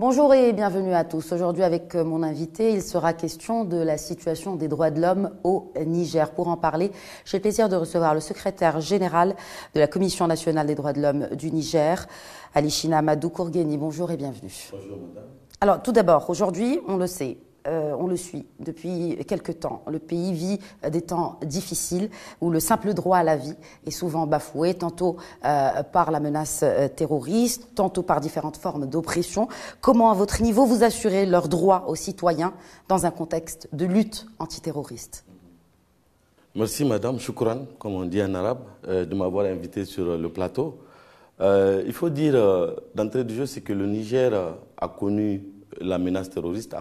Bonjour et bienvenue à tous. Aujourd'hui avec mon invité, il sera question de la situation des droits de l'homme au Niger. Pour en parler, j'ai le plaisir de recevoir le secrétaire général de la Commission nationale des droits de l'homme du Niger, Alishina Amadou Kourgueni. Bonjour et bienvenue. Bonjour madame. Alors tout d'abord, aujourd'hui, on le sait, on le suit depuis quelque temps. Le pays vit des temps difficiles où le simple droit à la vie est souvent bafoué, tantôt par la menace terroriste, tantôt par différentes formes d'oppression. Comment, à votre niveau, vous assurez leurs droits aux citoyens dans un contexte de lutte antiterroriste? Merci madame, shukran, comme on dit en arabe, de m'avoir invité sur le plateau. Il faut dire d'entrée de jeu, c'est que le Niger a connu la menace terroriste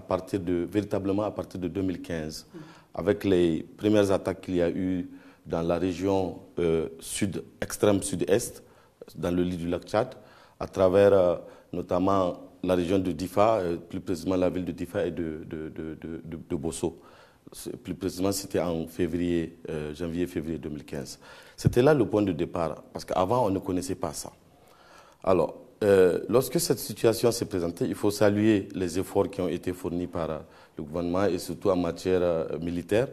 véritablement à partir de 2015, avec les premières attaques qu'il y a eu dans la région extrême sud-est, dans le lit du lac Tchad, à travers notamment la région de Difa, plus précisément la ville de Difa et de Bosso. Plus précisément, c'était en janvier-février 2015. C'était là le point de départ, parce qu'avant, on ne connaissait pas ça. Alors, lorsque cette situation s'est présentée, il faut saluer les efforts qui ont été fournis par le gouvernement et surtout en matière militaire,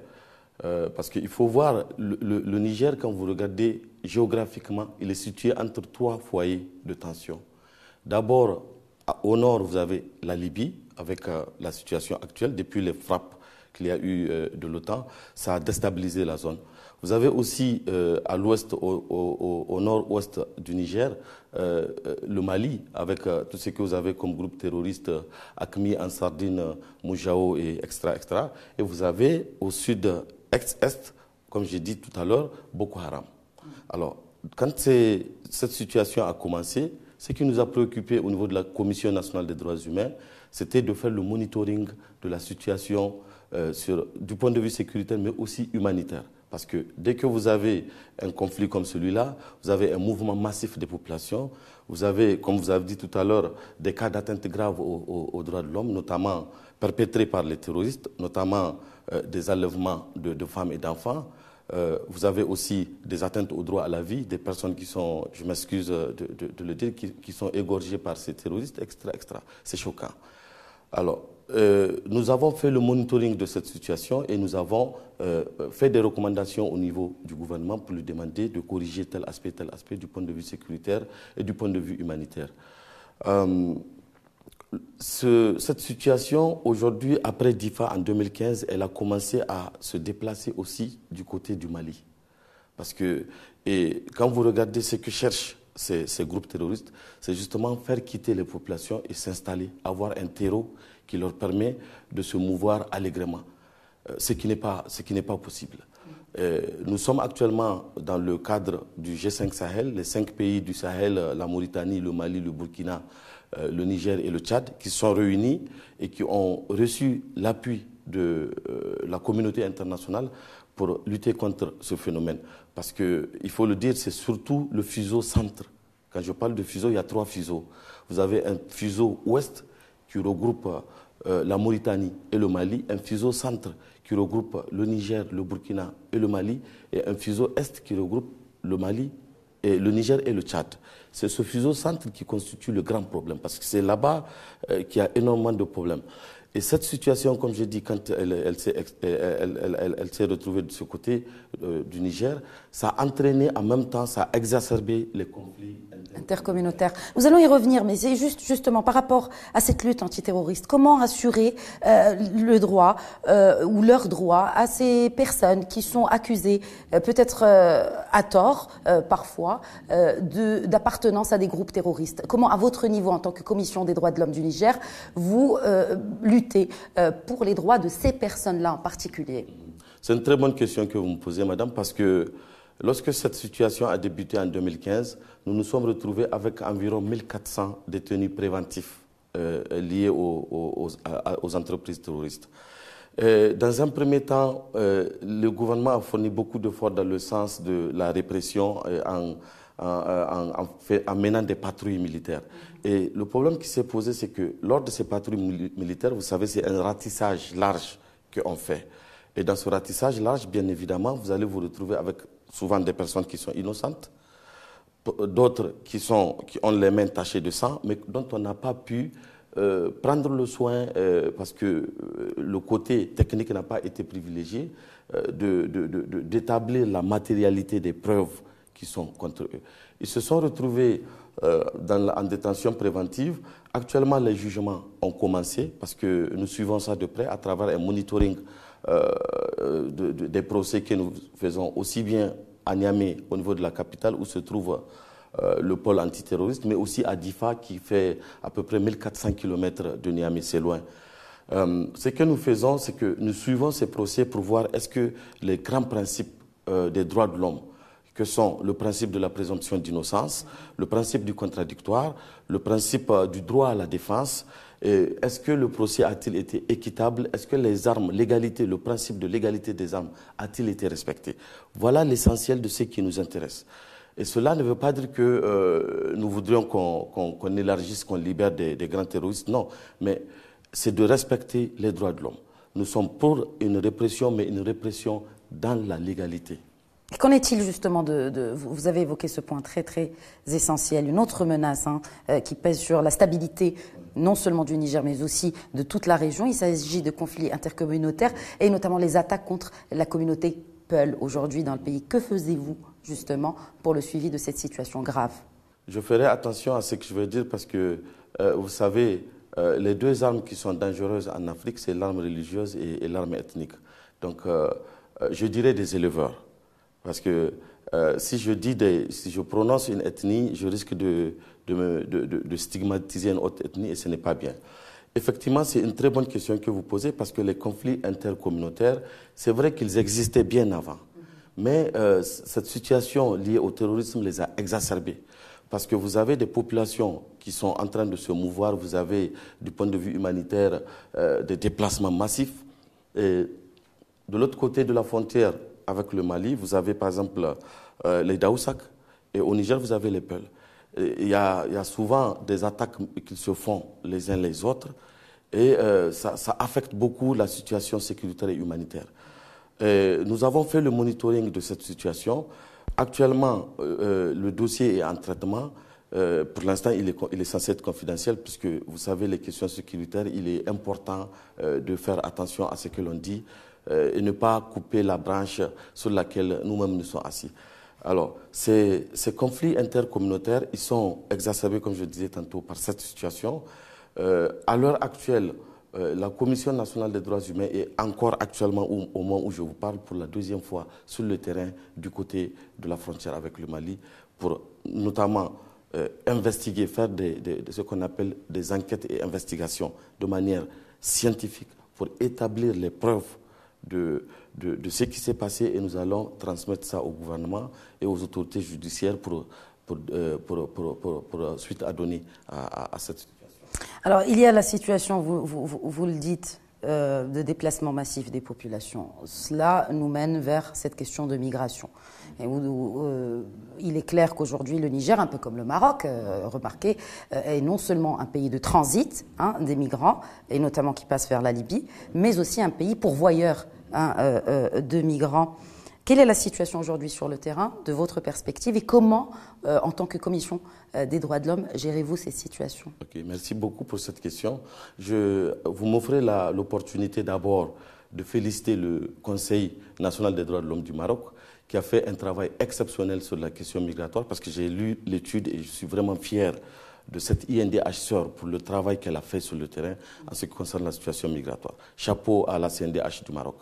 parce qu'il faut voir le Niger, quand vous regardez géographiquement, il est situé entre trois foyers de tension. D'abord, au nord, vous avez la Libye, avec la situation actuelle, depuis les frappes qu'il y a eu de l'OTAN, ça a déstabilisé la zone. Vous avez aussi à l'ouest, au nord-ouest du Niger, le Mali, avec tout ce que vous avez comme groupe terroriste, AQMI, Ansardine, Moujao, et etc., etc. Et vous avez au sud-est, comme j'ai dit tout à l'heure, Boko Haram. Alors, quand cette situation a commencé, ce qui nous a préoccupé au niveau de la Commission nationale des droits humains, c'était de faire le monitoring de la situation du point de vue sécuritaire, mais aussi humanitaire. Parce que dès que vous avez un conflit comme celui-là, vous avez un mouvement massif des populations, vous avez, comme vous avez dit tout à l'heure, des cas d'atteinte grave aux droits de l'homme, notamment perpétrés par les terroristes, notamment des enlèvements de femmes et d'enfants. Vous avez aussi des atteintes au droit à la vie, des personnes qui sont, je m'excuse de le dire, qui sont égorgées par ces terroristes, etc., etc. C'est choquant. Alors, nous avons fait le monitoring de cette situation et nous avons fait des recommandations au niveau du gouvernement pour lui demander de corriger tel aspect du point de vue sécuritaire et du point de vue humanitaire. Cette situation, aujourd'hui, après Difa en 2015, elle a commencé à se déplacer aussi du côté du Mali. Parce que, et quand vous regardez ce que cherchent ces groupes terroristes, c'est justement faire quitter les populations et s'installer, avoir un terreau qui leur permet de se mouvoir allègrement, ce qui n'est pas possible. Nous sommes actuellement dans le cadre du G5 Sahel, les 5 pays du Sahel, la Mauritanie, le Mali, le Burkina, le Niger et le Tchad, qui sont réunis et qui ont reçu l'appui de la communauté internationale pour lutter contre ce phénomène. Parce qu'il faut le dire, c'est surtout le fuseau centre. Quand je parle de fuseau, il y a 3 fuseaux. Vous avez un fuseau ouest qui regroupe la Mauritanie et le Mali, un fuseau centre qui regroupe le Niger, le Burkina et le Mali, et un fuseau est qui regroupe le Mali, et le Niger et le Tchad. C'est ce fuseau centre qui constitue le grand problème, parce que c'est là-bas qu'il y a énormément de problèmes. Et cette situation, comme je dis, quand elle s'est retrouvée de ce côté du Niger, ça a entraîné en même temps, ça a exacerbé les conflits intercommunautaires. Nous allons y revenir, mais c'est justement par rapport à cette lutte antiterroriste, comment assurer le droit ou leur droit à ces personnes qui sont accusées, peut-être à tort parfois, d'appartenance à des groupes terroristes? Comment, à votre niveau, en tant que Commission des droits de l'homme du Niger, vous luttez pour les droits de ces personnes-là en particulier? C'est une très bonne question que vous me posez, madame, parce que lorsque cette situation a débuté en 2015, nous nous sommes retrouvés avec environ 1400 détenus préventifs liés aux entreprises terroristes. Dans un premier temps, le gouvernement a fourni beaucoup d'efforts dans le sens de la répression en menant des patrouilles militaires. Et le problème qui s'est posé, c'est que lors de ces patrouilles militaires, vous savez, c'est un ratissage large qu'on fait. Et dans ce ratissage large, bien évidemment, vous allez vous retrouver avec souvent des personnes qui sont innocentes, d'autres qui ont les mains tachées de sang, mais dont on n'a pas pu prendre le soin, parce que le côté technique n'a pas été privilégié, d'établir la matérialité des preuves qui sont contre eux. Ils se sont retrouvés en détention préventive. Actuellement, les jugements ont commencé parce que nous suivons ça de près à travers un monitoring des procès que nous faisons aussi bien à Niamey, au niveau de la capitale, où se trouve le pôle antiterroriste, mais aussi à Difa, qui fait à peu près 1400 km de Niamey, c'est loin. Ce que nous faisons, c'est que nous suivons ces procès pour voir est-ce que les grands principes des droits de l'homme, que sont le principe de la présomption d'innocence, le principe du contradictoire, le principe du droit à la défense, est-ce que le procès a-t-il été équitable? Est-ce que les armes, l'égalité, le principe de l'égalité des armes a-t-il été respecté? Voilà l'essentiel de ce qui nous intéresse. Et cela ne veut pas dire que nous voudrions qu'on élargisse, qu'on libère des grands terroristes. Non, mais c'est de respecter les droits de l'homme. Nous sommes pour une répression, mais une répression dans la légalité. Qu'en est-il justement vous avez évoqué ce point très très essentiel, une autre menace qui pèse sur la stabilité non seulement du Niger mais aussi de toute la région. Il s'agit de conflits intercommunautaires et notamment les attaques contre la communauté Peul aujourd'hui dans le pays. Que faisiez-vous justement pour le suivi de cette situation grave? Je ferai attention à ce que je veux dire parce que vous savez, les deux armes qui sont dangereuses en Afrique, c'est l'arme religieuse et l'arme ethnique. Donc je dirais des éleveurs. Parce que si je prononce une ethnie, je risque de stigmatiser une autre ethnie et ce n'est pas bien. Effectivement, c'est une très bonne question que vous posez parce que les conflits intercommunautaires, c'est vrai qu'ils existaient bien avant. Mais cette situation liée au terrorisme les a exacerbés. Parce que vous avez des populations qui sont en train de se mouvoir, vous avez, du point de vue humanitaire, des déplacements massifs. Et de l'autre côté de la frontière, avec le Mali, vous avez par exemple les Daoussak et au Niger, vous avez les Peuls. Il y a souvent des attaques qui se font les uns les autres et ça affecte beaucoup la situation sécuritaire et humanitaire. Nous avons fait le monitoring de cette situation. Actuellement, le dossier est en traitement. Pour l'instant, il est censé être confidentiel puisque, vous savez, les questions sécuritaires, il est important de faire attention à ce que l'on dit et ne pas couper la branche sur laquelle nous-mêmes nous sommes assis. Alors, ces conflits intercommunautaires, ils sont exacerbés, comme je disais tantôt, par cette situation. À l'heure actuelle, la Commission nationale des droits humains est encore actuellement, au moment où je vous parle, pour la deuxième fois sur le terrain du côté de la frontière avec le Mali, pour notamment investiguer, faire ce qu'on appelle des enquêtes et investigations de manière scientifique pour établir les preuves de ce qui s'est passé et nous allons transmettre ça au gouvernement et aux autorités judiciaires pour suite à donner à cette situation. Alors, il y a la situation, vous le dites, de déplacement massif des populations. Cela nous mène vers cette question de migration. Et il est clair qu'aujourd'hui, le Niger, un peu comme le Maroc, remarquez, est non seulement un pays de transit des migrants, et notamment qui passent vers la Libye, mais aussi un pays pourvoyeur de migrants. Quelle est la situation aujourd'hui sur le terrain, de votre perspective, et comment, en tant que commission des droits de l'homme, gérez-vous ces situations? Okay, merci beaucoup pour cette question. Vous m'offrez l'opportunité d'abord de féliciter le Conseil national des droits de l'homme du Maroc, qui a fait un travail exceptionnel sur la question migratoire, parce que j'ai lu l'étude et je suis vraiment fier de cette INDH pour le travail qu'elle a fait sur le terrain en ce qui concerne la situation migratoire. Chapeau à la CNDH du Maroc.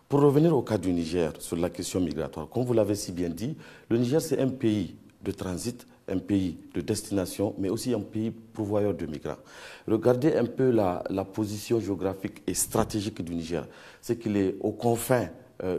Pour revenir au cas du Niger, sur la question migratoire, comme vous l'avez si bien dit, le Niger c'est un pays de transit, un pays de destination, mais aussi un pays pourvoyeur de migrants. Regardez un peu la position géographique et stratégique du Niger. C'est qu'il est aux confins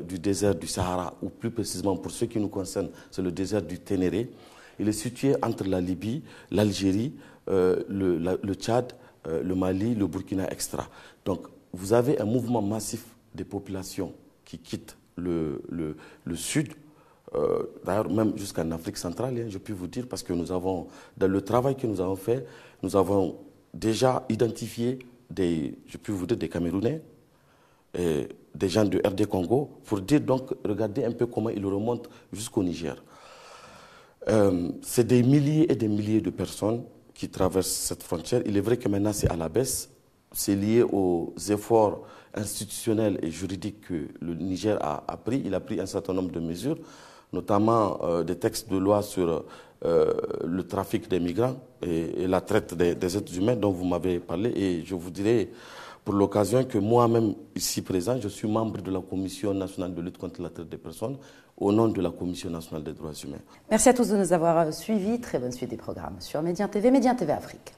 du désert du Sahara, ou plus précisément pour ceux qui nous concernent, c'est le désert du Ténéré. Il est situé entre la Libye, l'Algérie, le Tchad, le Mali, le Burkina, etc. Donc vous avez un mouvement massif des populations qui quittent le sud, d'ailleurs même jusqu'en Afrique centrale, je peux vous dire, parce que nous avons, dans le travail que nous avons fait, nous avons déjà identifié je peux vous dire, des Camerounais, et des gens de RD Congo, pour dire donc, regardez un peu comment ils remontent jusqu'au Niger. C'est des milliers et des milliers de personnes qui traversent cette frontière. Il est vrai que maintenant c'est à la baisse. C'est lié aux efforts institutionnels et juridiques que le Niger a pris. Il a pris un certain nombre de mesures, notamment des textes de loi sur le trafic des migrants et la traite des êtres humains dont vous m'avez parlé. Et je vous dirais pour l'occasion que moi-même, ici présent, je suis membre de la Commission nationale de lutte contre la traite des personnes au nom de la Commission nationale des droits humains. Merci à tous de nous avoir suivis. Très bonne suite des programmes sur Médien TV, Médien TV Afrique.